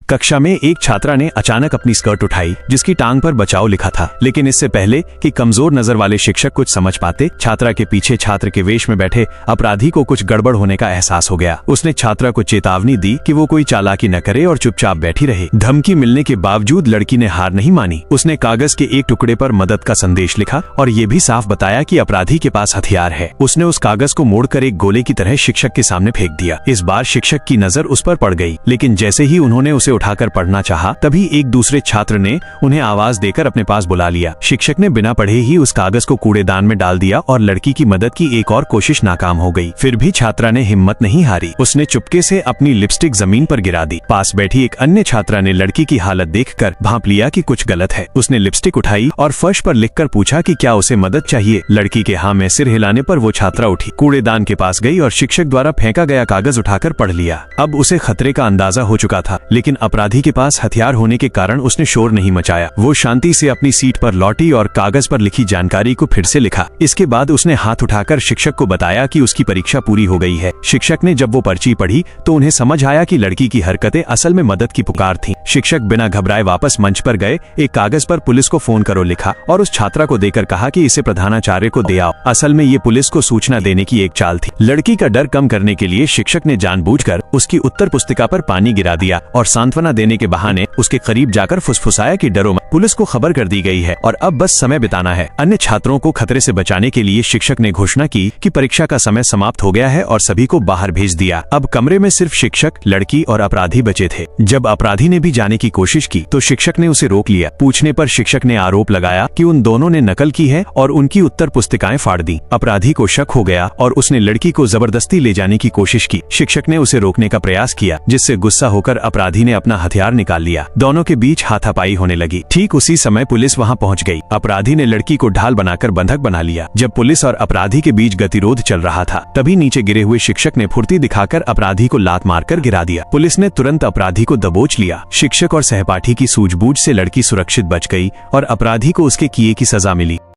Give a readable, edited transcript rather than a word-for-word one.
कक्षा में एक छात्रा ने अचानक अपनी स्कर्ट उठाई जिसकी टांग पर बचाओ लिखा था, लेकिन इससे पहले कि कमजोर नजर वाले शिक्षक कुछ समझ पाते, छात्रा के पीछे छात्र के वेश में बैठे अपराधी को कुछ गड़बड़ होने का एहसास हो गया। उसने छात्रा को चेतावनी दी कि वो कोई चालाकी न करे और चुपचाप बैठी रहे। धमकी मिलने के बावजूद लड़की ने हार नहीं मानी। उसने कागज के एक टुकड़े पर मदद का संदेश लिखा और ये भी साफ बताया कि अपराधी के पास हथियार है। उसने उस कागज को मोड़कर एक गोले की तरह शिक्षक के सामने फेंक दिया। इस बार शिक्षक की नजर उस पर पड़ गई, लेकिन जैसे ही उन्होंने उसे उठाकर पढ़ना चाहा, तभी एक दूसरे छात्र ने उन्हें आवाज देकर अपने पास बुला लिया। शिक्षक ने बिना पढ़े ही उस कागज को कूड़ेदान में डाल दिया और लड़की की मदद की एक और कोशिश नाकाम हो गई। फिर भी छात्रा ने हिम्मत नहीं हारी। उसने चुपके से अपनी लिपस्टिक जमीन पर गिरा दी। पास बैठी एक अन्य छात्रा ने लड़की की हालत देखकर भांप लिया कि कुछ गलत है। उसने लिपस्टिक उठाई और फर्श पर लिखकर पूछा कि क्या उसे मदद चाहिए। लड़की के हाँ में सिर हिलाने पर वो छात्रा उठी, कूड़ेदान के पास गई और शिक्षक द्वारा फेंका गया कागज उठाकर पढ़ लिया। अब उसे खतरे का अंदाजा हो चुका था, लेकिन अपराधी के पास हथियार होने के कारण उसने शोर नहीं मचाया। वो शांति से अपनी सीट पर लौटी और कागज पर लिखी जानकारी को फिर से लिखा। इसके बाद उसने हाथ उठाकर शिक्षक को बताया कि उसकी परीक्षा पूरी हो गई है। शिक्षक ने जब वो पर्ची पढ़ी तो उन्हें समझ आया कि लड़की की हरकतें असल में मदद की पुकार थीं। शिक्षक बिना घबराए वापस मंच पर गए, एक कागज पर पुलिस को फोन करो लिखा और उस छात्रा को देकर कहा कि इसे प्रधानाचार्य को दे आओ। असल में ये पुलिस को सूचना देने की एक चाल थी। लड़की का डर कम करने के लिए शिक्षक ने जानबूझकर उसकी उत्तर पुस्तिका पर पानी गिरा दिया और सांत्वना देने के बहाने उसके करीब जाकर फुसफुसाया कि डरो मत, पुलिस को खबर कर दी गई है और अब बस समय बिताना है। अन्य छात्रों को खतरे से बचाने के लिए शिक्षक ने घोषणा की कि परीक्षा का समय समाप्त हो गया है और सभी को बाहर भेज दिया। अब कमरे में सिर्फ शिक्षक, लड़की और अपराधी बचे थे। जब अपराधी ने भी जाने की कोशिश की तो शिक्षक ने उसे रोक लिया। पूछने पर शिक्षक ने आरोप लगाया कि उन दोनों ने नकल की है और उनकी उत्तर पुस्तिकाएं फाड़ दी। अपराधी को शक हो गया और उसने लड़की को जबरदस्ती ले जाने की कोशिश की। शिक्षक ने उसे रोकने का प्रयास किया, जिससे गुस्सा होकर अपराधी ने अपना हथियार निकाल लिया। दोनों के बीच हाथापाई होने लगी। ठीक उसी समय पुलिस वहां पहुंच गई। अपराधी ने लड़की को ढाल बनाकर बंधक बना लिया। जब पुलिस और अपराधी के बीच गतिरोध चल रहा था, तभी नीचे गिरे हुए शिक्षक ने फुर्ती दिखाकर अपराधी को लात मारकर गिरा दिया। पुलिस ने तुरंत अपराधी को दबोच लिया। शिक्षक और सहपाठी की सूझबूझ से लड़की सुरक्षित बच गई और अपराधी को उसके किए की सजा मिली।